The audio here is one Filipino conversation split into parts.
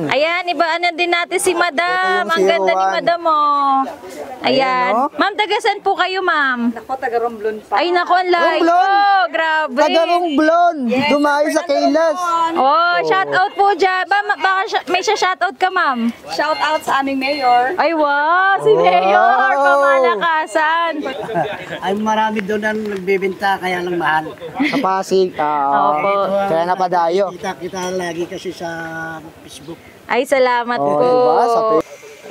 Ayan, ibaan din natin si Madam. Ang ganda ni Madam, oh. Ayan. Ma'am, tagasan po kayo, ma'am? Ako, taga Romblon pa. Ay, naku, ang layo. Oh, grabe. Taga Romblon. Dumayo sa Kailas. Oh, shout out po dyan. Baka may shout out ka, ma'am? Shout out sa aming mayor. Ay, wow. Si Mayor. Pamalakasan. Ay, marami doon ang nagbibenta, kaya lang mahal. Sa Pasig. Opo. Kaya napadayo. Kita lagi kasi sa Facebook. Ay, salamat po. Diba?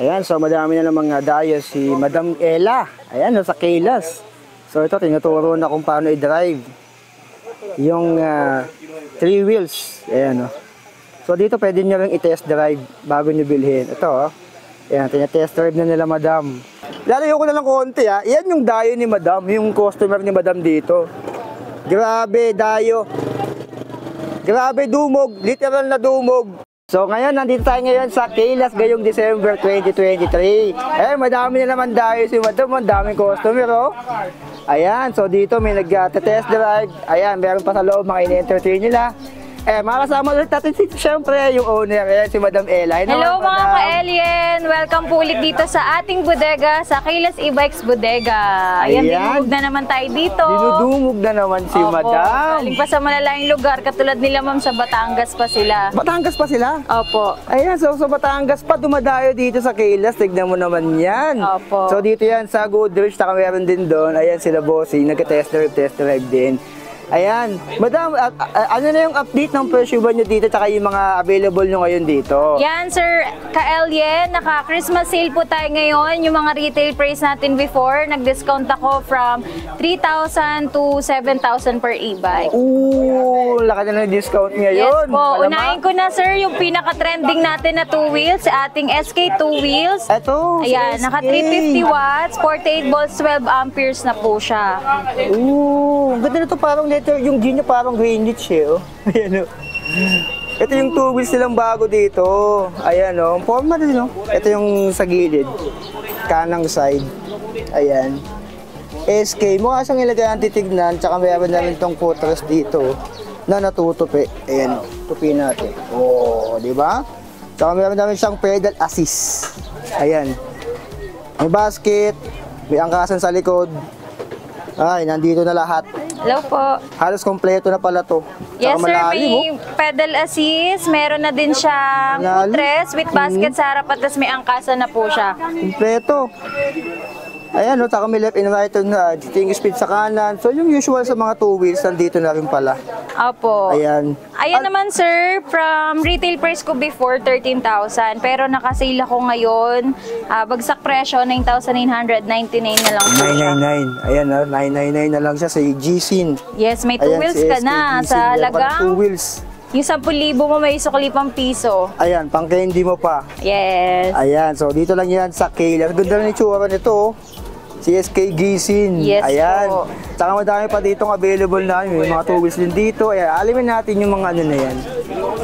Ayan, so madami na namang dayo si Madam Ella. Ayan, sa Kailas. So ito, tinuturo na kung paano i-drive yung 3 wheels. Ayan, oh. So dito pwede nyo rin i-test drive bago nyo bilhin. Ito, oh. Ayan, tinatest drive na nila Madam. Lalayo ko na lang konti, ha. Yan yung dayo ni Madam, yung customer ni Madam dito. Grabe, dayo. Grabe, dumog. Literal na dumog. So ngayon, nandito tayo ngayon sa Kailas ngayong December 2023. Eh, madami na naman dayo si Madam. Ang daming customer, oh. Ayan, so dito may nag-test drive. Ayan, meron pa sa loob mga in-entertain nila. Eh, makasama ulit natin siyempre yung owner, ayan, si Madam Ella. Hello mga ka-alien! Welcome po ulit dito sa ating bodega, sa Kailas E-Bikes Bodega. Ayan, dinudumog na naman tayo dito. Dinudumog na naman si Madam. Galing pa sa malalayang lugar, katulad nila ma'am sa Batangas pa sila. Batangas pa sila? Opo. Ayan, so sa Batangas pa, dumadayo dito sa Kailas. Tignan mo naman yan. Opo. So dito yan sa Goodrich, taka meron din doon. Ayan sila bossing, nag-test drive din. Ayan. Madam, ano na yung update ng presyo nyo dito tsaka yung mga available nyo ngayon dito? Yan, Sir Ka-Elien. Naka-Christmas sale po tayo ngayon. Yung mga retail price natin before, nag-discount ako from 3,000 to 7,000 per e-bike. Ooh, laki na ng discount ngayon. Yes po. Unahin ko na, sir, yung pinaka-trending natin na 2 wheels, ating SK 2 wheels. Ito, ayan, naka 350 watts, 48 volts, 12 amperes na po siya. Ooh, ganda na ito, parang yung G niya parang Greenwich eh, oh. Ayan, oh. Ito yung 2 wheels nilang bago dito. Ayan, oh. Ang forma din, oh. Ito yung sa gilid. Kanang side. Ayan. SK. Mukha siyang ilagay ang titignan. Tsaka mayroon na rin itong footrest dito na natutupi. Ayan, oh. Tupi natin. Oh, di ba? Tsaka mayroon na rin siyang pedal assist. Ayan. May basket. May angkasan sa likod. Ay, nandito na lahat. Hello po. Halos kompleto na pala to. Yes sir, may pedal assist, meron na din siyang footrest with basket sa harap at may angkasa na po siya. Kompleto. Ayan, no, taka may left and right na, distinguish speed sa kanan. So yung usual sa mga 2 wheels, nandito na rin pala. Opo. Ayan. Ayan naman sir, from retail price ko before 13,000, pero nakasale ako ngayon, bagsak presyo 9,999 na lang po siya. 999. Ayan, 999 na lang siya sa GSIN. Yes, may 2 wheels ka na sa halagang 2 wheels. yung 10,000 mo may sukli pang piso. Ayan, pang candy mo pa. Yes. Ayan, so dito lang yan sa Kailas. Ganda na yung tsura nito, oh. CSK Gisin. Yes ayan. po. Tsaka madami pa ditong available na. May mga 2 wheels din dito. Ayan, alimin natin yung mga ano na yan.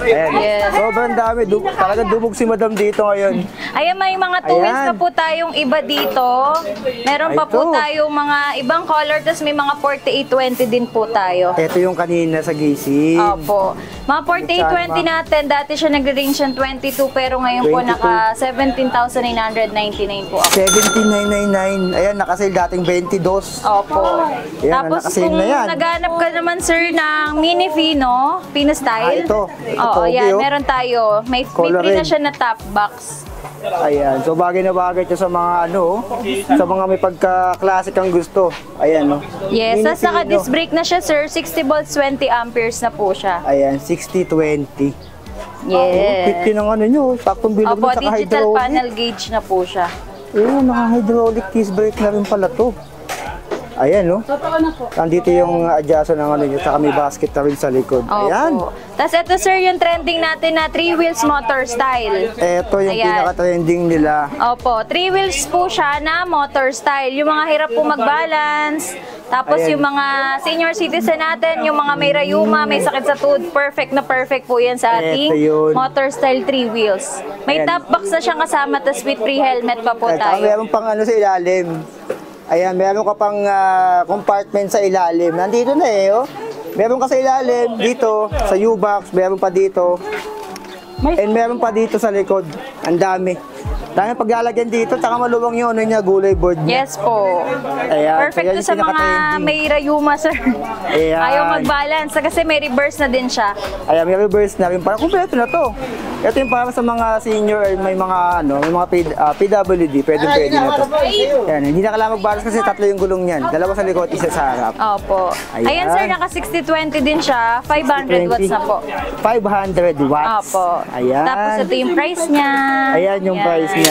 Ayan. Yes. Sobrang dami. Talagang dumog si Madam dito ngayon. Ayan, may mga 2 wheels na po tayong iba dito. Meron pa po tayong mga ibang color, tapos may mga 4820 din po tayo. Ito yung kanina sa Gisin. Opo. Mga 4820 natin, dati siya nag-range ng 22, pero ngayon po 22. naka 17,999 po ako. 17,999. Ayan, nakasale dating 22. Opo. Ayan, Tapos nakasale kung na yan. naghanap ka naman sir ng mini Fino, Fino style. Ito. Oo, Pogi, yan, oh. meron tayo. May free na siya na top box. Ayan, so bagay na bagay ito sa mga ano, sa mga may pagka-classic ang gusto. Ayan, no. Yes, Mini at saka Fino. disc brake na siya sir, 60 volts, 20 amperes na po siya. Ayan, 60-20. Yes. 50 ng ano nyo, saktong bilog Opo, na saka digital hydraulic. panel gauge na po siya. Oo, naka-hydraulic disc brake na rin pala to. Ayan, no? Nandito yung adjustment ng ano nyo, saka may basket na rin sa likod. Ayan. Opo. Tapos ito sir, yung trending natin na 3 wheels motor style. Ito yung Ayan. pinaka-trending nila. Opo, 3 wheels po siya na motor style. Yung mga hirap po mag-balance. Tapos Ayan. yung mga senior citizen natin, yung mga may rayuma, may sakit sa tuhod, perfect na perfect po yan sa ating Ito yun. motor style 3 wheels. May Ayan. top box na siyang kasama, tapos with free helmet pa po At saka tayo. meron pang ano sa ilalim. Ayan, meron ka pang compartment sa ilalim. Nandito na eh, oh. Meron ka sa ilalim, dito, sa U-box, meron pa dito. And meron pa dito sa likod. Ang dami. Dami paglalagyan dito, tsaka maluwang yung ano niya, gulay board niya. Yes po. Ayan, Perfect kaya to yung sa mga pinaka-trending. may rayuma, sir. Ayan. Ayaw mag-balance kasi may reverse na din siya. Ayan, may reverse na rin. Parang kumpleto na to. Ito yung para sa mga senior, may mga may mga PWD, pwede na to. Ayan, hindi na kailangan mag-balance kasi tatlo yung gulong niyan. Dalawa sa likod, isa sa harap. Opo. Ayan. Ayan, sir, naka 60-20 din siya. 500 watts na po. 500 watts. Opo. Ayan. Tapos ito yung price niya. Ayan yung price niya.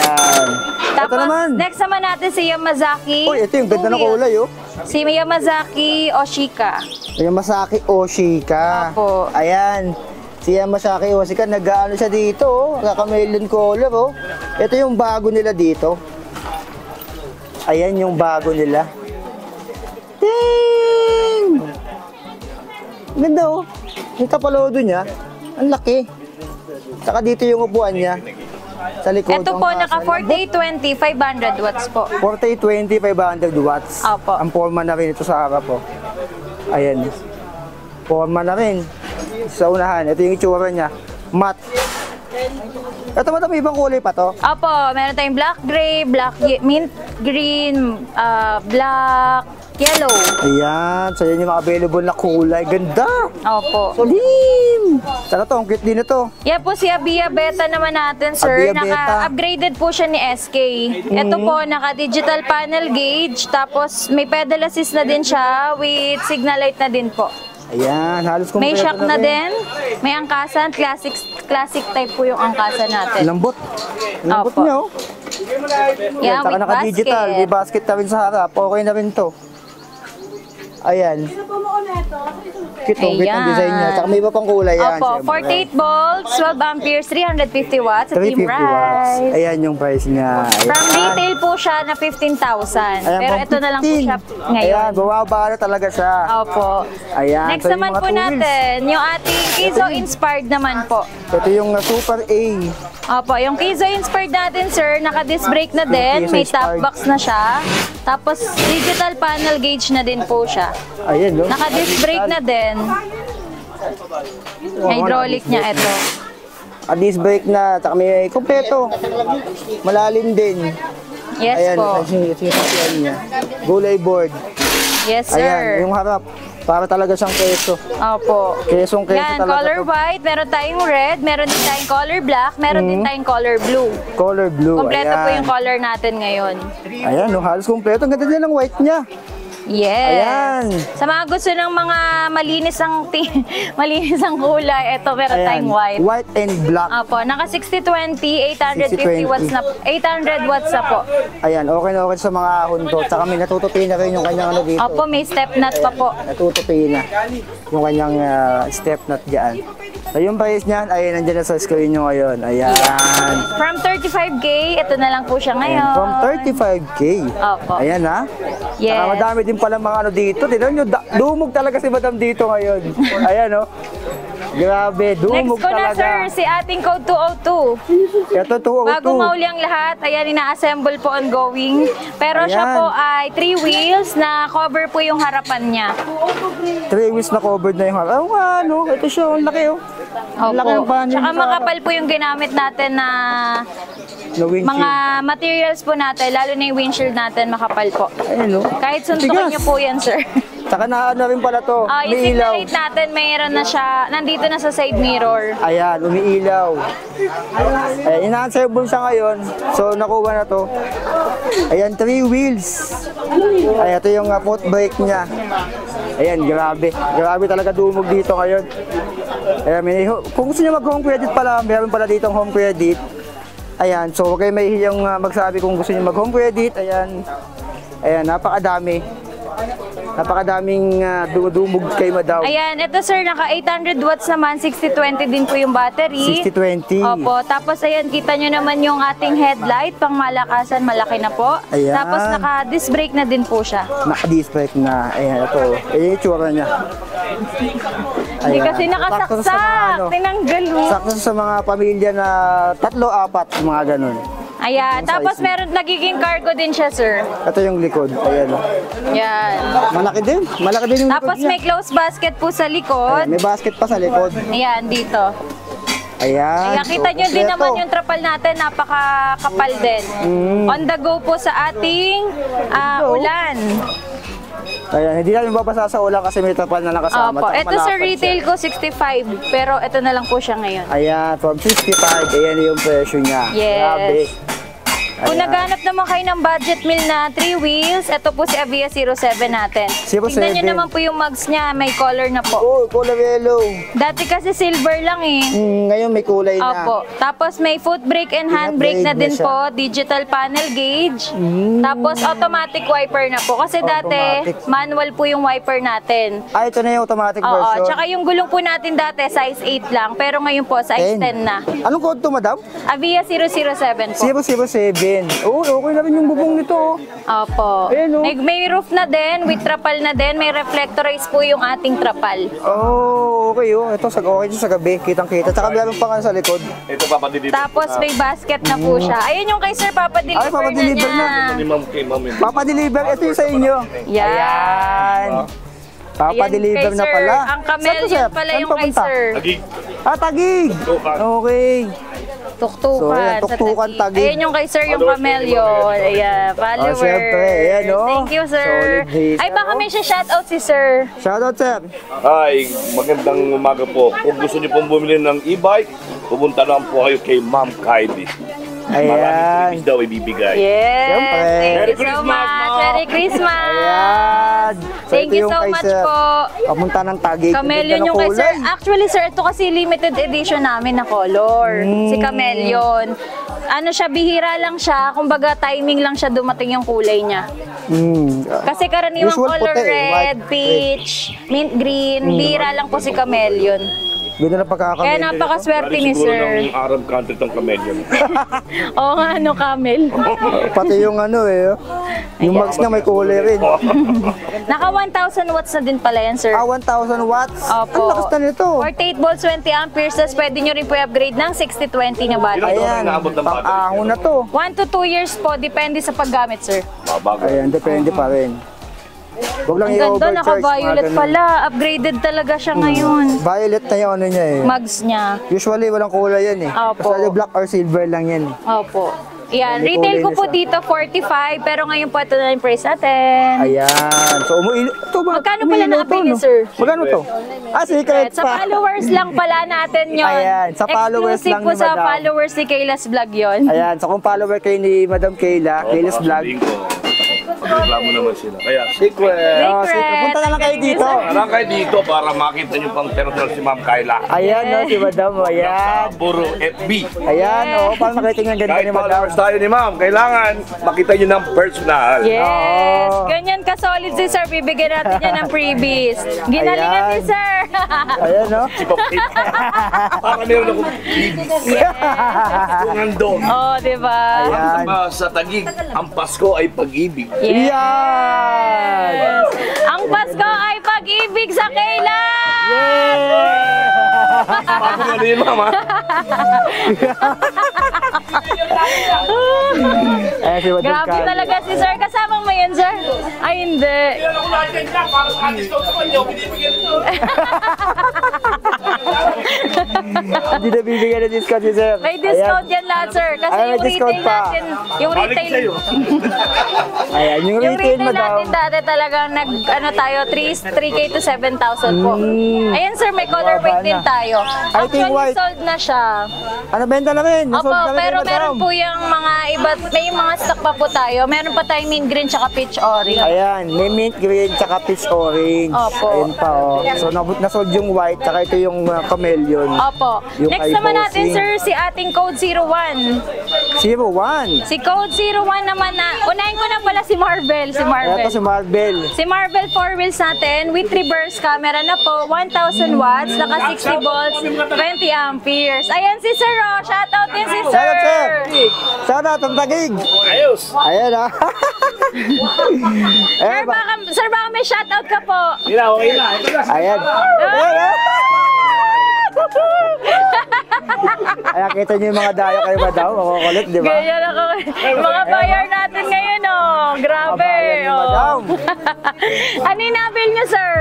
Tapos, Ito naman. next naman natin si Yamazaki. Uy, ito yung ganda ng Two-wheel. kulay, oh. Si Yamazaki Oshika. Yamasaki Oshika. Opo. Ayan. Si Yamasaki Oshika, nag-ano siya dito, oh. Kaka-melon color, oh. Ito yung bago nila dito. Ayan yung bago nila. Ting! Ganda, oh. Yung kapalodo niya, ang laki. Saka dito yung upuan niya. Sa likod. Ito ang po, kasal. naka 4820, 500 watts po. 4020, 500 watts. Opo. Ang forma na rin ito sa harap, oh. Ayan. Forma na rin. Sa unahan, ito yung itsura niya. Matte. Ito ba ito, may ibang kulay pa to? Opo, meron tayong black gray, mint green, black yellow. Ayan. So, yan yung mga available na kulay. Ganda! Opo. Solim! Saka to, ang cute din ito. Yan po si Abia Beta naman natin, sir. Abia Beta. Naka-upgraded po siya ni SK. Ito po, naka-digital panel gauge. Tapos may pedal assist na din siya with signal light na din po. Ayan, halos kumpleto May shock na rin. din. May angkasan. Classic type po yung angkasan natin. Lambot. Lambot Opo. niya, oh. Yan, Saka with naka-digital. May basket. basket na rin sa harap. Okay na rin to. Ayan. Cute, oh. Cute ang Ayan. design niya. Saka may iba pang kulay yan. Opo, syempre. 48 volts, 12 amperes, 350 watts. Ito yung 350 watts. price. Ayan yung price niya. Ayan. From retail po siya na 15,000. Ayan, Pero pang ito na lang po 15. siya ngayon. Ayan, bumaba na talaga siya. Opo. Ayan. Next so yung naman mga po two wheels. natin, yung ating Kizo Inspired naman po. Ito yung Super A. Opo, yung Kizo Inspired natin, sir, naka-disc brake na din. Kizo May top Inspired. box na siya. Tapos, digital panel gauge na din po siya. Ayan, no? Naka-disc brake na din. Hydraulic niya ito. Disc brake na. Saka may kompleto. Malalim din. Yes Ayan, po. sasakyan niya. Gulay board. Yes, Ayan, sir. yung harap. Para talaga siyang keso. Opo. Kesong keso Yan, talaga color to. white, meron tayong red, meron din tayong color black, meron din tayong color blue. Color blue. Kompleto po Ayan. yung color natin ngayon. Ayan, no, halos kompleto. Ang ganda din ng white niya. Yes. Ayan. Sa mga gusto ng mga malinis ang malinis ang kulay, ito meron tayong white. White and black. Opo, naka 60-20, 850 watts na 800 watts na po. Ayan, okay na okay sa mga ahon to. Tsaka may natutupi na rin yung kanyang ano dito. Opo, may step nut pa po. Natutupi na yung kanyang step nut dyan. So yung price niyan, ay nandiyan na sa screen nyo ngayon. Ayan. From 35K, ito na lang po siya Ayan, ngayon. from 35K. Opo. Ayan ha. Yes. Saka madami din pala mga ano dito. Tignan nyo, dumog talaga si Madam dito ngayon. Ayan o. Grabe, dumog Next ko na, talaga. sir, si ating code 202. Ito, 202. Bago mauli ang lahat, ayan, ina-assemble po ongoing. Pero siya Ayan. po ay 3 wheels na cover po yung harapan niya. 3 wheels na covered na yung harap. Oo nga, no? Ito siya, ang laki oh. Ang laki ng Opo. panel Tsaka sa makapal po yung ginamit natin na na windshield. mga materials po natin, lalo na yung windshield natin, makapal po. Ayun, no? Kahit suntukin Tigas. niyo po yan, sir. Saka na ano rin pala to, Yung may ilaw. signal light natin, mayroon na siya, nandito na sa side mirror. Ayan, umiilaw. Ayan, ina-assemble siya ngayon. So, nakuha na to. Ayan, 3 wheels. Ayan, ito yung foot brake niya. Ayan, grabe. Grabe talaga dumog dito ngayon. Ayan, kung gusto niyo mag-home credit pala, meron pala ditong home credit. Ayan, so huwag kayo mahihiyang magsabi kung gusto niyo mag-home credit. Ayan, ayan, napakadami. Napakadaming dumug kay Madam. Ayan, ito sir, naka 800 watts naman, 60-20 din po yung battery. 60-20. Opo, tapos ayan, kita nyo naman yung ating headlight, pang malakasan, malaki na po. Ayan. Tapos naka-disc brake na din po siya. Naka-disc brake na. Ayan, ito. Ayan yung itsura niya. Hindi Ayan. kasi Sakto sa mga nakasaksak, ano, tinanggal mo. sakto sa mga pamilya na 3-4, mga ganun. Ayan, Yung tapos size meron nagiging cargo din siya sir. Ito yung likod. Ayan. Oh. Yan. Malaki din. Malaki din yung Tapos likod niya. may closed basket po sa Ayan, likod. may basket pa sa likod. Ayan, dito. Ayan. Kaya kita nyo din kompleto. naman yung trapal natin, napakakapal din. On the go po sa ating ulan. Ayan, hindi namin babasa sa ulan kasi may trapal na nakasama. Opo, Tsaka ito sa malapad retail siya. ko 65, pero ito na lang po siya ngayon. Ayan, from 65, ayan yung presyo niya. Yes. Grabe. Kung Ayan. naghanap naman kayo ng budget meal na 3 wheels, ito po si Avia 07 natin. 07. Tignan nyo naman po yung mugs niya, may color na po. Oh, color yellow. Dati kasi silver lang eh. Ngayon may kulay na. Opo. Tapos may foot brake and hand brake na din po, digital panel gauge. Tapos automatic wiper na po. Kasi dati Automatic. manual po yung wiper natin. Ah, ito na yung automatic Oo, version. tsaka yung gulong po natin dati size 8 lang, pero ngayon po size 10 na. Anong code to, madam? Avia 007 po. 007. Oh, okay na rin yung bubong nito. Oh. Opo. Ayan, oh. May roof na din, with trapal na din, may reflectorize po yung ating trapal. Oh, okay oh. Ito okay sa gabi, kitang-kita. Tsaka meron pa nga sa likod. Ito papadeliver. Tapos may basket na po siya. Ayun yung kay Sir Papa-deliver Ay, papadeliver na na. niya. Ni ma'am kay ma'am. Papa-deliver, ito yung sa inyo. Yan. Ayan. Papa-deliver Ayan, na kay pala. Sir. Ang Saan to, Camellian sir? pala Saan yung kay papunta? Sir. Tagig. Ah, Tagig. Tuktukan. Okay. Tuktukan. So, ayan, tuktukan, sa Taguig. Ayan yung kay Sir, yung Followers, Camellion. Ayan, followers. syempre, ayan, oh. Thank you, Sir. Solid hit, Ay, baka oh. may shoutout si Sir. Shoutout, sir. Hi, magandang umaga po. Kung gusto niyo pong bumili ng e-bike, pupunta lang po kayo kay Ma'am Kylie. Maraming Ayan. freebies daw ibibigay. Yes. Siyempre. Thank Merry you so Christmas, much. Ma'am. Merry Christmas. Ayan. Thank ito you yung so kay much sir. po. Papunta ng Tagig. Camellion Ganda ng yung kay Sir. kulay. Actually, Sir, ito kasi limited edition namin na color. Si Camellion. Ano siya, bihira lang siya. Kumbaga, timing lang siya dumating yung kulay niya. Kasi karaniwang Usual color puti, red, white, peach, mint green, bihira lang po si Camellion. Ganda na pagkakakamay. Kaya napakaswerte ni Siguro Sir. ng Arab country tong Camellion. Oo nga, ano, Camel. Pati yung ano eh. Yung mags na may kulay rin. Naka 1,000 watts na din pala yan, Sir. Ah, 1,000 watts? Opo. Ang lakas na nito. 48 volts, 20 amperes, tapos pwede nyo rin po i-upgrade ng 60-20 na battery. Ilan taon Ayan, na inaabot ng battery? pang-ahon na to. 1 to 2 years po, depende sa paggamit, Sir. Mabagal. Ayan, depende pa rin. Huwag lang Ang ganda, i-overcharge. naka-violet mga ganun. pala. Upgraded talaga siya ngayon. Violet na yung ano niya eh. Mugs niya. Usually walang kulay yan eh. Opo. Basta black or silver lang yan. Opo. Yan, May retail kulay ko na po siya. dito 45, pero ngayon po ito na yung price natin. Ayan. So, ito ba? Magkano pala umiilaw nakabili, to, no? sir? Magkano to? Ah, secret Sa pa. followers lang pala natin yon. Ayan, sa followers Exclusive lang po ni sa Madam. followers ni Kayla's Vlog yon. Ayan, so kung follower kayo ni Madam Kayla, Kayla's Vlog. Pagreklamo naman sila. Kaya, secret. Oh, secret. Punta na lang kayo dito. Parang kayo dito para makita niyo pang personal si Ma'am Kyla. Ayan, no, si Madam. Sa Ayan. puro FB. Ayan, oh, para makita niyo ang ganda Kahit ni Madam. followers tayo ni Ma'am, kailangan makita niyo ng personal. Yes! Oo. Ganyan ka-solid si Sir. Bibigyan natin yan ng freebies. Ginalingan Ayan. ni Sir. Ayan, no? Para meron akong freebies. Kung nandun. Oh, di ba? Ayan. Sa Taguig, ang Pasko ay pag-ibig. Yes. Ayan. Ang Pasko ay pag-ibig sa Kayla! Bago na rin, Ma'am, ha? Ayan si Madam Grabe Kayla. talaga si Sir. Kasama mo yan, Sir? Ay, hindi. Hindi na bibigyan ng discount si Sir. May discount yan lahat, Sir. Kasi Ay, may yung discount retail pa. natin, yung Balik retail, sa'yo. Ayan, yung yung retail, retail Madam. natin dati talagang ano tayo, 3K to 7,000 po. Ayan, Sir, may color Baba pink din na. tayo. I think Actually, white. sold na siya. Ano, benta na rin. Opo, Nasold na rin, pero Madam. meron po yung mga iba, may mga stock pa po tayo. Meron pa tayong mint green tsaka peach orange. Ayan, may mint green tsaka peach orange. Opo. Ayan pa, oh. So, nasold yung white, tsaka ito yung camellion. Opo. Yung Next kay naman natin, Bossing. Sir, si ating code 01. 01. Si code 01 naman na, unahin ko na pala si Marvel. Si Marvel. Ito si Marvel. Si Marvel 4 wheels natin with reverse camera na po, 1,000 watts, naka 60 volts, 20 amperes. Ayan si Sir, oh. Shoutout din si Sir. Shoutout, sir. Shoutout, ang Taguig. Ayos. Ayan, ah. Sir, Ayan, sir, baka may shoutout ka po. Okay na. Ayan. Ayan, ah. Ayan, kita niyo yung mga dayo kayo, Madam. Makukulit, di ba? Ganyan ako. Mga buyer natin ngayon, oh. Grabe. Kabayan ni Oh. Madam. Ano yung nabil niyo, sir?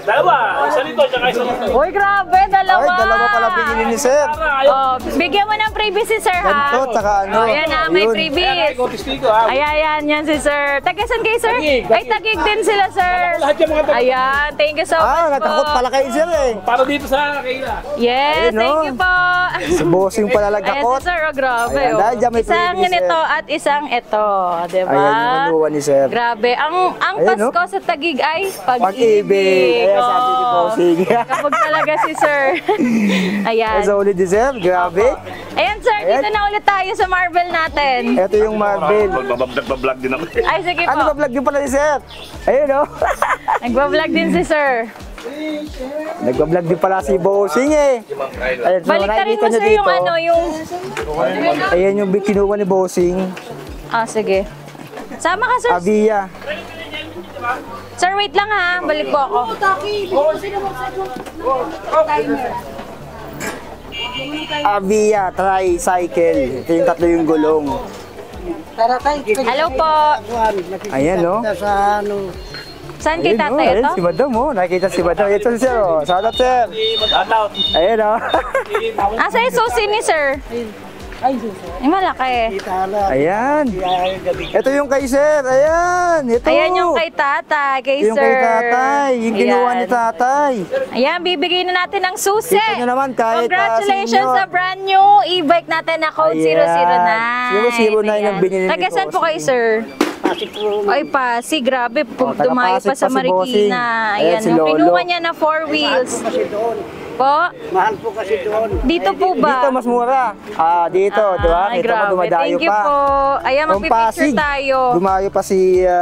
Dalawa, isa dito, tsaka isa dito. Uy, grabe, dalawa. Ay, dalawa pala binili ni sir. Oh, bigyan mo ng freebie si sir, ha? Ganito, tsaka ano. Oh, yan na, may Yun. freebies. Tistigo ha. Ayan, yan si sir. Tagasan kayo, sir? Ay, tagig din sila, sir. Lahat yung mga Ayan, thank you so much Natakot po. pala kayo sir eh. para dito sa Kayla. Yes, Ayun, thank oh. you po. Si bossing pala Ayan nagtakot. si sir, oh, grabe. Ayan, Oh. dahil dyan may Isang freebies, nito sir. at isang ito, di ba? Ayan yung manuwa ni sir. Grabe. Ang Ayan, Pasko sa Tagig ay Pag-ibig. pag-ibig. Ayan, sabi ni Oh. bossing. Kapag talaga si sir. Ayan. Sa ulit ni sir, grabe. Ayan sir, dito na ulit tayo sa Marvel natin. Ito yung Marvel. Magbablog din ako. Ay, sige po. Ano ba vlog yung pala ni sir? Ayun oh. Nagbablog din si sir. Nagbablog din pala si bossing eh. Ayan, so Balik ka rin nakikita mo niyo sir yung dito. ano, yung... Ayan yung kinuha ni bossing. Ah, sige. Sama ka sir. Avia. Sir, wait lang ha. Balik po ako. Avia tricycle. Ito yung tatlo yung gulong. Tara tayo. Hello po. Ayan, no? Sa ano, Saan kay Ayun, tatay ayun, ito? si madam oh. Nakikita si madam. Ito si sir oh. Shout out sir. Ayan oh. Asa yung susi ni sir? Ay, malaki. tala. Ayan. Ay, gabi. Ito yung kay sir. Ayan. Ito. Ayan yung kay tatay, kay Ito yung sir. kay tatay. Yung kinuha ni Ayan. tatay. Ayan, bibigyan na natin ng susi. Kita nyo naman kahit Congratulations senior. sa brand new e-bike natin na code Ayan. 009. 009 ang binili ni Taga saan po kayo, Bossing. sir? Pasig po. Ay, Pasig. Grabe. taga Dumayo pa Pasig sa pa si Bossing. Marikina. Ayan, Ayan, si yung Lolo. kinuha niya na 4 wheels. Kasi doon. Po? Mahal po kasi doon. Dito po ba? Dito mas mura. Dito, di ba? Ay, Kita mo grabe. dumadayo Thank you pa. po. Ayan, From magpipicture Pasig, tayo. Dumayo pa si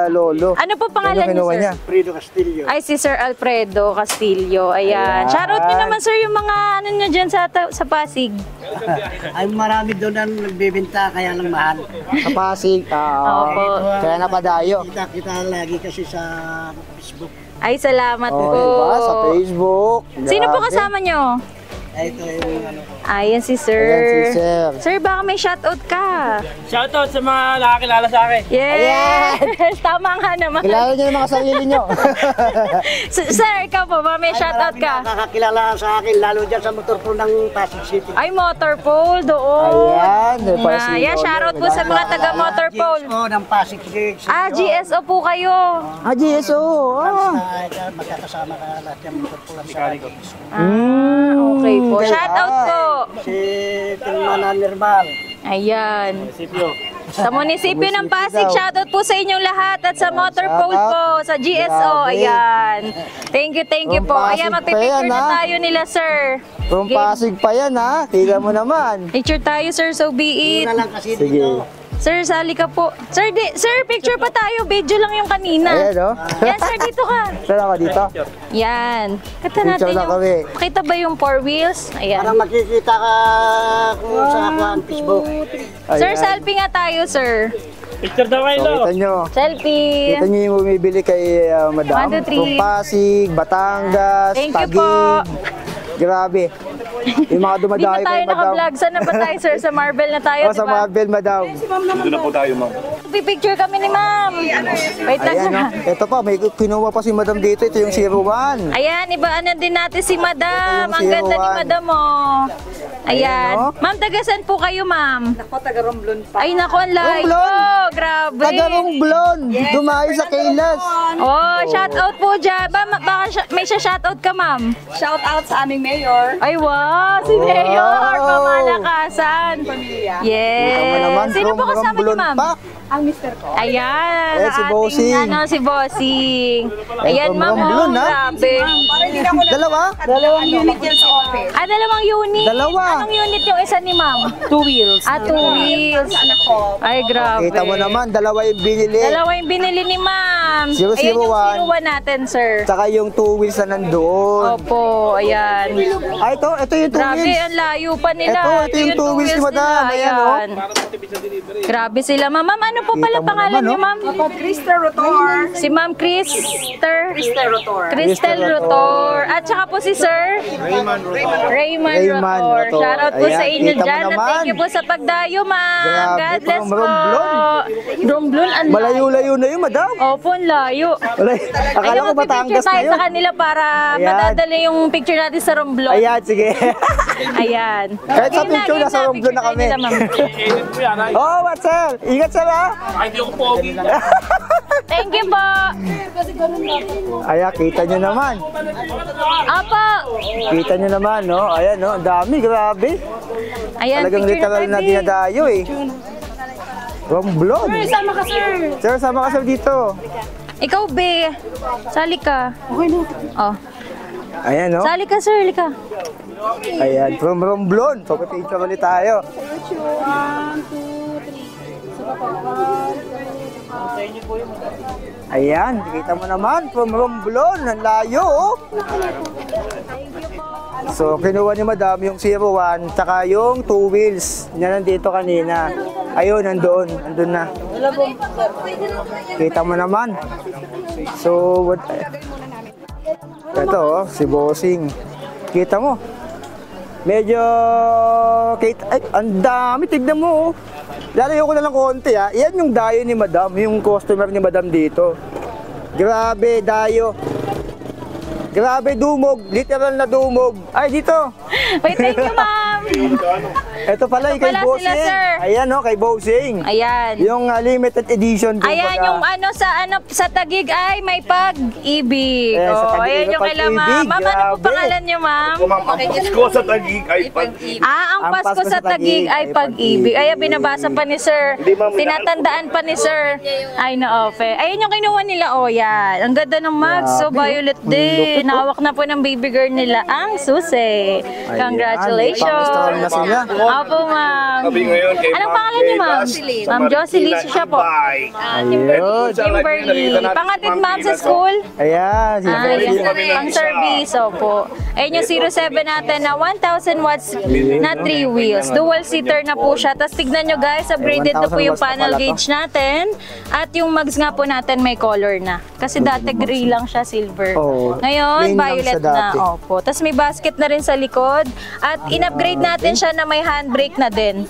Lolo. Ano po pangalan Yan yung niyo, kinuha sir? niya. Fredo Castillo. Ay, si Sir Alfredo Castillo. Ayan. Ayan. Shoutout niyo naman, sir, yung mga ano niyo dyan sa Pasig. Ay, marami doon ang nagbebenta, kaya lang mahal. Sa Pasig. Opo. Kaya napadayo. Kita lagi kasi sa Facebook. Ay, salamat Oh, po. diba? Sa Facebook. Sino po Grabe. kasama niyo? Ay, ito yung ano. Ayan si Sir. Ayan si Sir. Sir, baka may shoutout ka. Shoutout sa mga nakakilala sa akin. Yes! Tama nga naman. Kilala niyo yung mga sarili niyo. Sir, ikaw po, baka may shoutout Marami ka. nakakakilala sa akin, lalo dyan sa motor po ng Pasig City. Ay, Motorpole doon. Ayan. May Ah, Pasig Ayan, Lolo. shoutout po sa mga taga Motorpole. GSO ng Pasig City. Ah, GSO po kayo. GSO. Magkakasama ka lahat yung motor po lang sa akin. Ah, okay po. Shoutout po. Si Tilmana Nirmal. Ayan. Sa munisipyo ng Pasig, daw. shoutout po sa inyong lahat at sa Motorpole Shoutout. po, sa GSO. Grabe. Ayan. Thank you From po. Ayan, Pasig pa magpipicture yan, na ha? tayo nila, sir. From Pasig pa yan ha. Kita mo naman. Picture tayo, sir, so be it. Yun na lang kasi Sige. dito. Sir, sali ka po. Sir, picture pa tayo. Video lang yung kanina. Ayan oh. Yan, sir, dito ka. Saan ako dito? Yan. Kata natin Picture na yung... kami. Kita ba yung 4 wheels? Ayan. Parang makikita ka kung sa Facebook. Sir, Ayan. selfie nga tayo, sir. Picture daw kayo, So, Lo. kita nyo. Selfie. Kita nyo yung bumibili kay Madam. 1, 2, 3. From Pasig, Batangas, Thank you Taguig. po. Grabe. Yung mga Di na dumadayo tayo kay Madam. naka-vlog. Saan na ba tayo, sir? Sa Marvel na tayo, Oh, di sa ba? Marvel, Madam. Dito na po tayo, ma'am. Pipicture kami ni ma'am. Wait lang, Ayan, sir. no? Ito pa, may kinuha pa si Madam dito. Ito yung 01. Ayan, ibaanan din natin si madam. Ito Ang yung ganda ni 01. madam, oh. Ayan. Ayan, no? Ma'am, taga saan po kayo, ma'am? Ako, taga Romblon pa. Ay, naku, ang layo. Romblon! Grabe. Taga Romblon. Dumayo sa Kailas. Oh, shout out po dyan. Baka may shoutout ka, ma'am. Shout out sa aming mayor. Ay, wow! Si Mayor! Pamalakasan! Pamilya. Yes! Kita mo naman, Sino po from kasama niyo, Romblon ma'am? pa. Ang mister ko. Ayan, Eh, si ang Bossing. ating, si Bossing. Ayan, from ma'am, Romblon, oh, ha? grabe. Para hindi na ako Dalawa? Dalawang unit yan sa office. Dalawang unit. Dalawa. Anong unit yung isa ni ma'am? 2 wheels. 2 wheels. Sa anak ko. Ay, grabe. Kita mo naman, dalawa yung binili. Dalawa yung binili ni ma'am. 001. Ayan yung 01 natin, sir. Tsaka yung 2 wheels na nandoon. Opo, ayan. Ito yung two Grabe, wheels. ang layo pa nila. Ito yung two wheels ni Madam. nila. Ayan, oh. Ayan. Grabe sila. Ma'am, ano po pala Kita mo pangalan naman, niyo, oh. ma'am? Krista Rotor. Si Ma'am Crystal Rotor. Crystal Rotor. At saka po si Sir Raymond Raymond Rotor. Rotor. Shoutout po sa Ayan, inyo kita mo dyan. At naman. thank you po sa pagdayo, ma'am. Grabe, God bless from po. Romblon. Romblon, ang layo. Malayo-layo na yun, Madam. Opo, ang layo. Akala ko Batangas na tayo yun. sa kanila para Ayan. madadala yung picture natin sa Romblon. Ayan, sige. Ayan. Kahit sa Game na, picture, game nasa na, Romblon na picture kami. tayo nila, ma'am. I-edit mo yan, ay. Oh, what, sir? Ingat, sir, ha? Ay, hindi ako pogi. Thank you po. Ayan, kita nyo naman. Apa. Kita nyo naman, no? Ayan, no? Ang dami, grabe. Ayan, Talagang picture literal na tayo. dinadayo, eh. Romblon. Sama ka, sir. Sir, sama ka, sir, dito. Ikaw, be. Sali ka. Okay na. Oh. Ayan, no? Sali ka, sir. Lika. Ayan, from Romblon. So, picture ulit tayo. Ayan, kita mo naman, from Romblon. Ang layo, oh. So, kinuha ni Madam yung 01, tsaka yung 2 wheels. Yan nandito kanina. Ayun, nandun na. Kita mo naman. So, what? Ito, oh, si Bossing. Kita mo. Medyo, ay, ang dami, tignan mo, oh. Lalayo ko na lang konti, ha. Yan yung dayo ni Madam, yung customer ni Madam dito. Grabe, dayo. Grabe, dumog. Literal na dumog. Ay, dito. Wait, thank you, ma'am. Ito pala, kay pala sila, Bossing. sir. Ayan, no, kay Bossing. Ayan. Yung limited edition. Ayan, yung sa Tagig ay may pag-ibig. Ayan, sa Oh, Taguig ayan may yung kay ma'am. pag-ibig. Ma'am, ano po Grabe. pangalan niyo, ma'am? Kung ma'am, ang Pasko sa Taguig ay pag-ibig. Ang Pasko sa Tagig ay pag-ibig. Ay, binabasa pa ni sir. Hindi, ma'am, Tinatandaan pa ni sir. Ay, na-ofe. Ayun yung kinuha nila. Oh, yan. Ang ganda ng mags. So, violet din. Nawak na po ng baby girl nila ang susi. Congratulations. pang-install na sila. Opo, ma'am. Kami ngayon kay Anong Ma'am pangalan niyo, ma'am? Kayla sa Ma'am Jocelyn, Marikina siya po. e-bike. Ayun. Kimberly. Pangatid, ma'am, sa school. Ayan, si Ah, Bossing. yes. Pang service, opo. Ayun yung 07 natin na 1,000 watts na 3 wheels. Dual seater na po siya. Tapos tignan nyo guys, upgraded na po 1,000 yung watts na panel pala to. gauge natin. At yung mags nga po natin may color na. Kasi dati gray lang siya, silver. Oo. Ngayon, Plain lang violet siya dati. na. Opo. Tapos may basket na rin sa likod. At in-upgrade natin siya na may handbrake na din.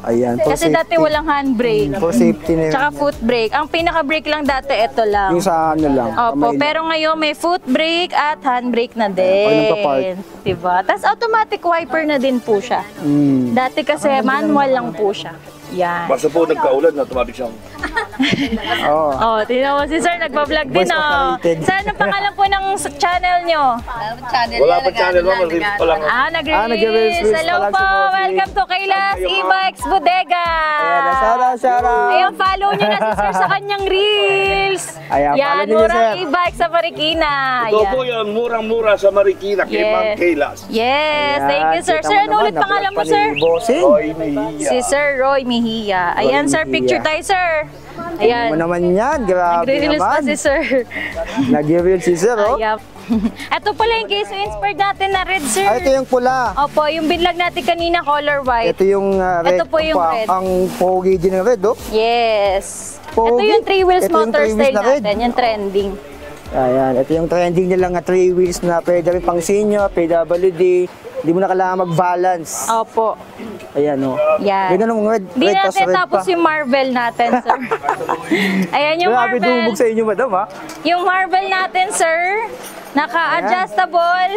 Ayan, for Kasi dati safety. walang handbrake. For safety na yun. Tsaka foot brake. Ang pinaka-brake lang dati, ito lang. Yung sa ano lang. Opo, kamay lang. pero ngayon may foot brake at handbrake na Pag din. nagpa-park. Diba? Tapos automatic wiper na din po siya. Mm. Dati kasi manual lang po siya. Yan. Basta po nagkaulan, automatic siyang Oo. Oh, tingnan mo si sir, nagpa-vlog din Voice oh. operated. Sir, ano pangalan po ng channel nyo? wala pa channel, ma'am. Mag-reels pa lang. Nag-release. nag-release Hello pa lang po, si Bossing. welcome to Kayla's E-Bikes Bodega. Ayan, shout Ayun, follow nyo na si sir sa kanyang reels. Ayan, follow Yan, nyo, murang sir. e-bike sa Marikina. Ito Ayan. po yung murang-mura sa Marikina kay Yes. Ma'am Kaylas. Yes, thank you sir. Kita Sir, mo ano naman, ulit pangalan mo na-vlog pa sir? ni Bossing. Oy, Mejia. Si Sir Roy Mejia. Ayan sir, Mejia. picture tayo sir. Mo Ayan. naman yan, grabe Nagre-release pa naman. si sir. Nag-reel si sir, oh. Ayap. Ito pala yung case inspired natin na red sir. Ah, ito yung pula. Opo, yung binlag natin kanina color white. Ito yung red. Ito po yung red. Ang pogi din ng red, oh. Yes. Pogi. Ito yung 3 wheels Ito yung motor 3 wheels style na red. natin, yung trending. Ayan, ito yung trending nila nga 3 wheels na pwede rin pang senior, PWD. Hindi mo na kailangan mag-balance. Opo. Ayan, oh. Yan. Ganda ng red. Di red tas natin red tapos pa. yung Marvel natin, sir. Ayan yung Grabe Marvel. dumog sa inyo, madam, ha? Yung Marvel natin, sir, naka-adjustable.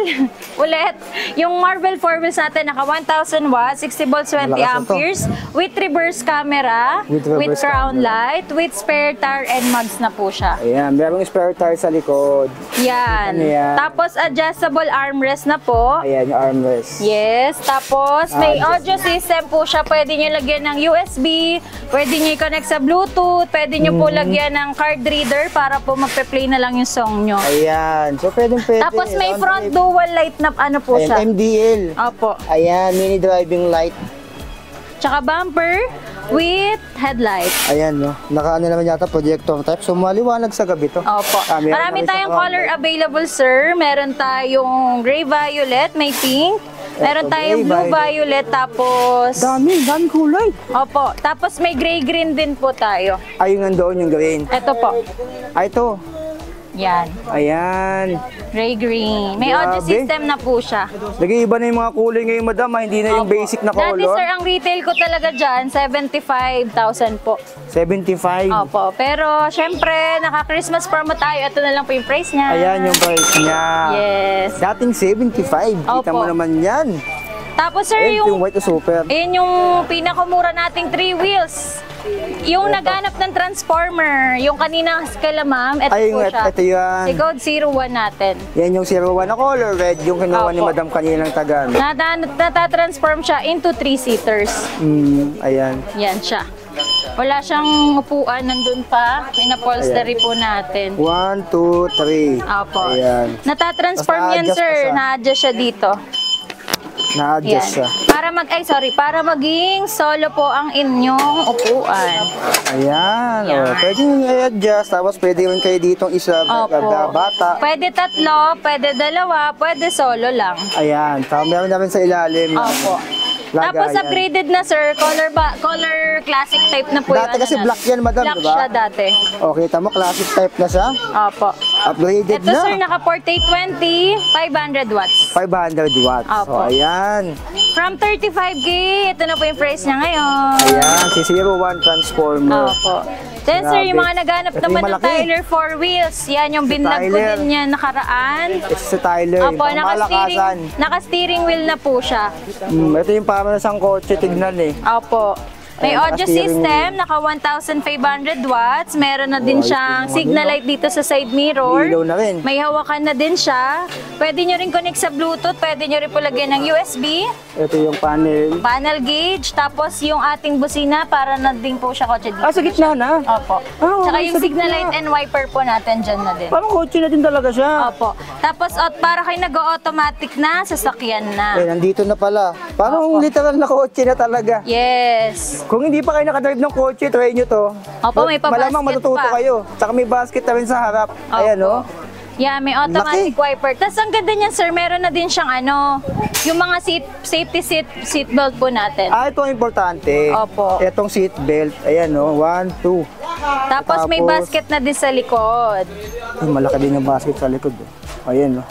Ulit. Yung Marvel 4 wheels natin, naka 1,000 watts, 60 volts, 20 Malakas na to. amperes, with reverse camera, With with, reverse crown camera. light, with spare tire and mugs na po siya. Ayan, merong spare tire sa likod. Yan. Ano yan? Tapos adjustable armrest na po. Ayan, yung armrest. Yes, tapos may Ah, audio system po siya. Pwede niyo lagyan ng USB, pwede niyo i-connect sa Bluetooth, pwede niyo po lagyan ng card reader para po magpe-play na lang yung song nyo. Ayan, so pwede. Tapos may Round front trip. dual light na ano po Ayan, siya. MDL. Opo. Ayan, mini driving light. Tsaka bumper with headlight. Ayan, no. Naka-ano naman yata, projector type. So, maliwanag sa gabi to. Opo. Ah, meron Marami na rin sa tayong front color light. available, sir. Meron tayong gray violet, may pink, Meron tayong blue violet, tapos... Dami kulay. Opo, tapos may gray-green din po tayo. Ay, yung nandoon yung green. Ito po. Ay, ito. Yan. Ayan. Gray-green. May audio Grabe. system na po siya. Nag-iiba na yung mga kulay ngayon, madam. Hindi na yung Opo. basic na Dati color. sir, ang retail ko talaga dyan, 75,000 po. 75. Opo, pero syempre, naka-Christmas promo tayo. Ito na lang po yung price niya. Ayan yung price niya. Yes. Dating 75. Kita Opo. mo naman yan. Tapos sir, Ayan yung yung... white to super. Ayan yung pinakamura nating 3 wheels. Yung naghanap ng transformer, yung kanina kala ma'am, ito Ay, po siya. ito yan. Si Code 01 natin. Yan yung 01 na color red, yung kinuha ni Opo. madam kaninang tagan. Natatransform siya into 3-seaters. Ayan. Yan siya. Wala siyang upuan, nandun pa. Pinapolstery po natin. 1, 2, 3. Opo. Ayan. Natatransform Basta yan adjust sir, pa siya. na-adjust siya dito. Na-adjust siya. Para maging solo po ang inyong upuan. Ayan. Yan. Oh, pwede nyo i-adjust. Tapos pwede rin kayo ditong isa bata. Pwede tatlo, pwede dalawa, pwede solo lang. Ayan. Tapos meron na rin sa ilalim. Opo. Lagayan. Tapos upgraded na sir, color classic type na po Dati kasi black yan, madam, black diba? siya dati. Okay, tamo classic type na siya. Opo. Upgraded Ito na. sir, naka 4820, 500 watts. 500 watts. Opo. So, ayan. From 35K, ito na po yung price niya ngayon. Ayan, si 01 Transformer. Opo. Then sir, yung mga naghanap Ito naman yung ng malaki. Tyler 4 wheels. Yan yung binlag ko Tyler. din yan nakaraan. Ito si Tyler. Opo, yung pangmalakasan. naka-steering wheel na po siya. Ito yung parang isang kotse, tignan eh. Opo. May Ayan, audio naka-steering system, naka 1,500 watts. Meron na din siyang signal light dito sa side mirror. Ilaw na rin. May hawakan na din siya. Pwede nyo rin connect sa Bluetooth. Pwede nyo rin po lagyan ng USB. Ito yung panel. Panel gauge. Tapos yung ating busina para na din po siya kotse dito. Ah, sa gitna na. Opo. Ah, Tsaka okay, yung sa signal gitna. light and wiper po natin dyan na din. Parang kotse na din talaga siya. Opo. Tapos para kayo nag-automatic na, sasakyan na. Eh, nandito na pala. Parang literal na kotse na talaga. Yes. Kung hindi pa kayo nakadrive ng kotse, try nyo to. Opo, may pa-basket Malamang matututo pa. kayo. Tsaka may basket na rin sa harap. Opo. Ayan, oh. Yeah, may automatic Laki. wiper. Tapos ang ganda niyan, sir, meron na din siyang yung mga safety seat belt po natin. Ah, ito ang importante. Opo. Itong seat belt. Ayan, oh. 1, 2. Tapos may tapos- basket na din sa likod. Ay, malaki din yung basket sa likod. Oh. Ayan, oh.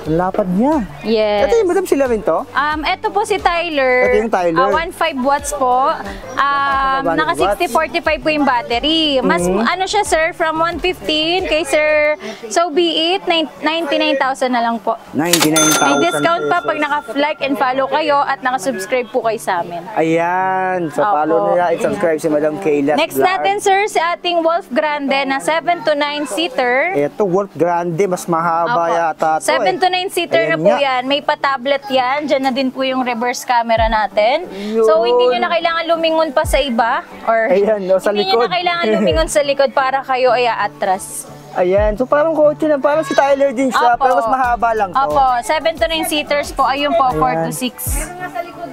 Ang lapad niya. Yes. Ito yung madam sila rin to? Ito po si Tyler. Ito yung Tyler. 1.5 watts po. Naka 60-45 po yung battery. Mas ano siya sir, from 115 kay sir, so be it, 99,000 na lang po. 99,000 May discount pa pesos. pag naka-like and follow kayo at naka-subscribe po kayo sa amin. Ayan. So, Opo. follow nila at subscribe si Madam Kayla. Next natin sir, si ating Wolf Grande na 7 to 9 seater. Ito, Wolf Grande. Mas mahaba yata to. 7 to 9 seater na Ayan po nga. yan. May pa-tablet yan. Diyan na din po yung reverse camera natin. So, Yun. hindi nyo na kailangan lumingon pa sa iba. Or Ayan, no, sa hindi nyo likod. na kailangan lumingon sa likod para kayo ay aatras. Ayan. So, parang kotse na. Parang si Tyler din siya. Opo. Pero mas mahaba lang to. Opo, 7 to 9 seaters po. Ayun po, 4 to 6.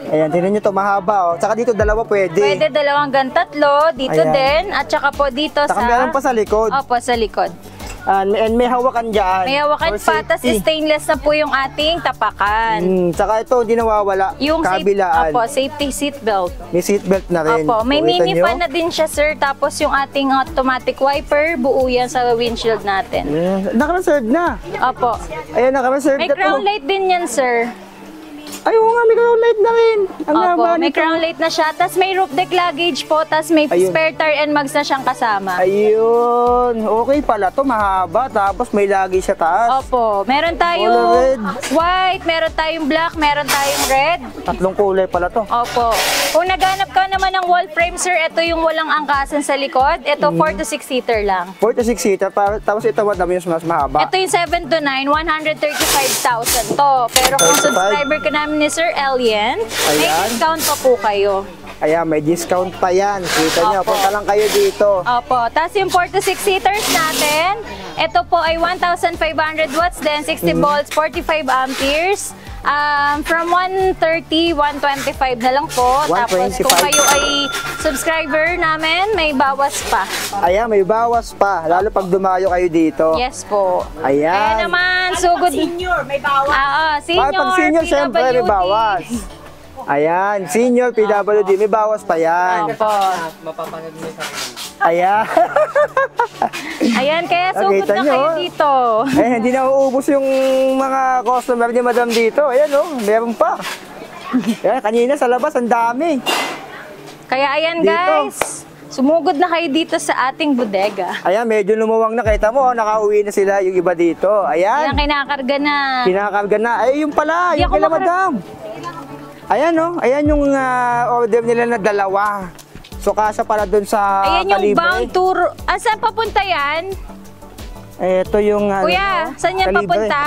Ayan, tingnan nyo to. Mahaba. Oh. Tsaka dito, dalawa pwede. Pwede dalawang hanggang tatlo. Dito Ayan. din. At saka po dito Tsaka sa... meron pa sa likod. Opo, sa likod. And may hawakan dyan. May hawakan for pa. Tas safety. stainless na po yung ating tapakan. Tsaka ito, hindi nawawala. Yung Kabilaan. safety seat belt. May seatbelt na rin. Opo, may Kita mini nyo? fan na din siya sir. Tapos yung ating automatic wiper, buo yan sa windshield natin. Ayan. Naka-reserve na. Opo. Ayan, naka-reserve May na to. crown light din yan sir. Ay, oo nga, may crown light na rin. Ang Opo, haba may nito. crown light na siya. Tapos may roof deck luggage po. Tapos may Ayun. spare tire and mags na siyang kasama. Ayun. Okay pala to, mahaba. Tapos may lagi sa taas. Opo, meron Color tayong red. white, meron tayong black, meron tayong red. Tatlong kulay pala to. Opo. Kung naghanap ka naman ng wall frame sir, ito yung walang angkasan sa likod. Ito 4 to 6 seater lang. 4 to 6 seater. Tapos ito, madam, yung mas mahaba. Ito yung 7 to 9, 135,000 to. Pero kung 35. subscriber ka namin ni Sir Elien, may Ayan. discount pa po kayo. Ayan, may discount pa yan. Kita nyo, Opo. punta lang kayo dito. Opo. Tapos yung 4 to 6 seaters natin, ito po ay 1,500 watts din, 60 volts, 45 amperes. From 130, 125 na lang po. Tapos 125. kung kayo ay subscriber namin, may bawas pa. Ayan, may bawas pa. Lalo pag dumayo kayo dito. Yes po. Ayan. Kaya naman, sugod. Senior, may bawat. Senior, Pag senior, syempre may PWD. bawas. Ayan, senior, PWD, may bawas pa yan. Opo. Ayan. Ayan, kaya sugod Nakita na nyo, kayo oh. dito. Eh, hindi na uubos yung mga customer ni Madam dito. Ayan, oh, meron pa. Ayan, kanina sa labas, ang dami. Kaya ayan Dito. guys, sumugod na kayo dito sa ating bodega. Ayan, medyo lumuwang na. Kita mo, oh, nakauwi na sila yung iba dito. Ayan, Ayan, kinakarga na. kinakarga na. Ay, yung pala, Hindi yung ako kila Madam. Ayan, oh, ayan yung order nila na dalawa. So, kasya para dun sa Ayan yung Calibre. bound tour. Saan papunta yan? Ito yung Kuya, saan yan Calibre. papunta?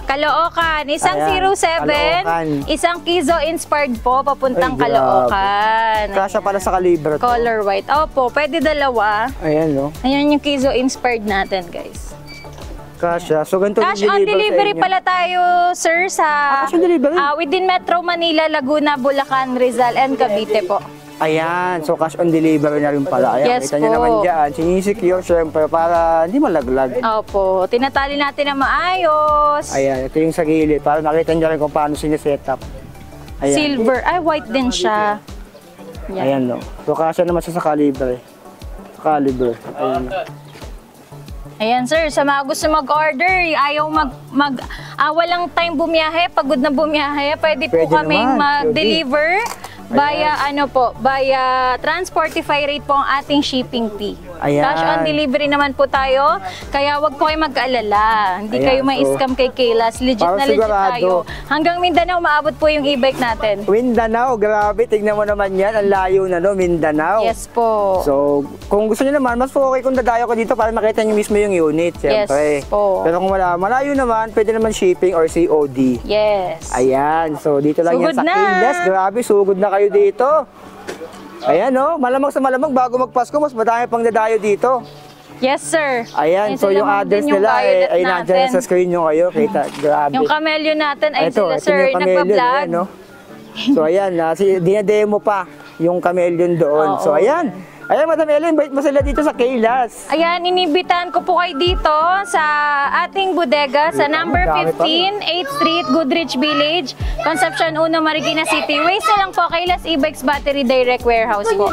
Caloocan. Isang Ayan, 07, Caloocan. isang Kizo inspired po, papuntang Ay, grabe. Caloocan. Kasya para sa Calibre to. Color white. Opo, pwede dalawa. Ayan, no? Ayan yung Kizo inspired natin, guys. Kasya. So, ganito Cash on delivery pala tayo, sir, sa cash on delivery? within Metro Manila, Laguna, Bulacan, Rizal, and Cavite po. Ayan, so cash on delivery na rin pala. Ayan, Yes kita po. niyo naman dyan. Sinisecure syempre para hindi malaglag. Opo, tinatali natin na maayos. Ayan, ito yung sa gilid para makita niyo rin kung paano siniset up. Ayan. Silver. Ay, white din siya. Yan. Ayan, no. So kasya naman siya sa Calibre. Calibre. Ayan. Ayan, sir. Sa mga gusto mag-order, ayaw walang time bumiyahe, pagod na bumiyahe, pwede po Pwede kaming naman, mag-deliver via Transportify rate po ang ating shipping fee. Ayan. Cash on delivery naman po tayo, kaya wag po kayo mag-alala. Hindi Ayan, kayo so, ma-scam kay Kaylas. Legit para na legit sigurado. tayo. Hanggang Mindanao, maabot po yung e-bike natin. Mindanao, grabe. Tignan mo naman yan. Ang layo na, no? Mindanao. Yes po. So, kung gusto niyo naman, mas okay kung dadayo ko dito para makita niyo mismo yung unit, syempre. Yes po. Pero kung wala, malayo naman, pwede naman shipping or COD. Yes. Ayan, so dito lang Sugod yan sa na. Kaylas. Grabe, sugod na kayo dito. Ayan, no? Malamang sa malamang, bago magpasko, mas madami pang dadayo dito. Yes, sir. Ayan, so Ito yung lamang address din yung nila, violet ay nandyan natin. sa screen nyo kayo. Kita, grabe. Yung camellia natin ay Ito, sila, ito sir, yung chameleon, nagpa-vlog. ayan, no? So ayan, dinademo pa yung chameleon doon. Oo. So ayan. Ayan, Madam Ellen, invite mo sila dito sa Kaylas. Ayan, inibitan ko po kayo dito sa ating bodega sa number Dami pa. 15, 8th Street, Goodrich Village, Concepcion 1, Marikina City. Waste na lang po, Kaylas E-Bikes Battery Direct Warehouse po.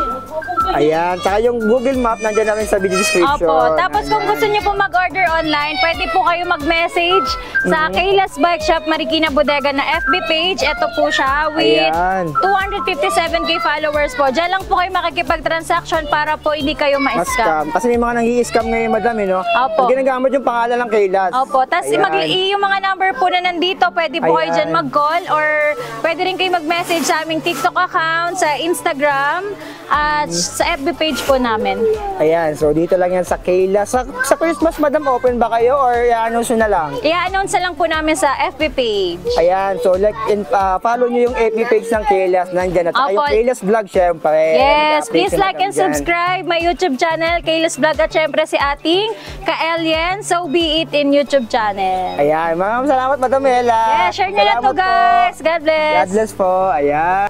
Ayan, tsaka yung Google Map, nandyan namin sa video description. Opo, tapos kung gusto niyo po mag-order online, pwede po kayo mag-message sa Kaylas Bike Shop Marikina Bodega na FB page. Ito po siya with Ayan. 257k followers po. Diyan lang po kayo makikipag-transaction para po hindi kayo Mas ma-scam. scam. Kasi may mga nang-i-scam ngayon, Madam, eh, no? Opo. Pag ginagamit yung pangalan ng Kaylas. Opo, tapos Ayan. yung mga number po na nandito, pwede po kayo Ayan. dyan mag-call or pwede rin kayo mag-message sa aming TikTok account, sa Instagram, at sa FB page po namin. Ayan, so dito lang yan sa Kaylas. Sa Christmas, Madam, open ba kayo or i-announce nyo na lang? I-announce na lang po namin sa FB page. Ayan, so follow nyo yung FB page ng Kaylas, nandyan. At saka yung Opo. Kaylas Vlog, syempre. Yes, Mag-update please sila like and nandyan. subscribe my YouTube channel, Kaylas Vlog, at syempre si ating ka-Alien, So Be It in YouTube channel. Ayan, maraming salamat, Madam Ella. Yeah, share nyo na to Salamat po. guys. God bless. God bless po. Ayan.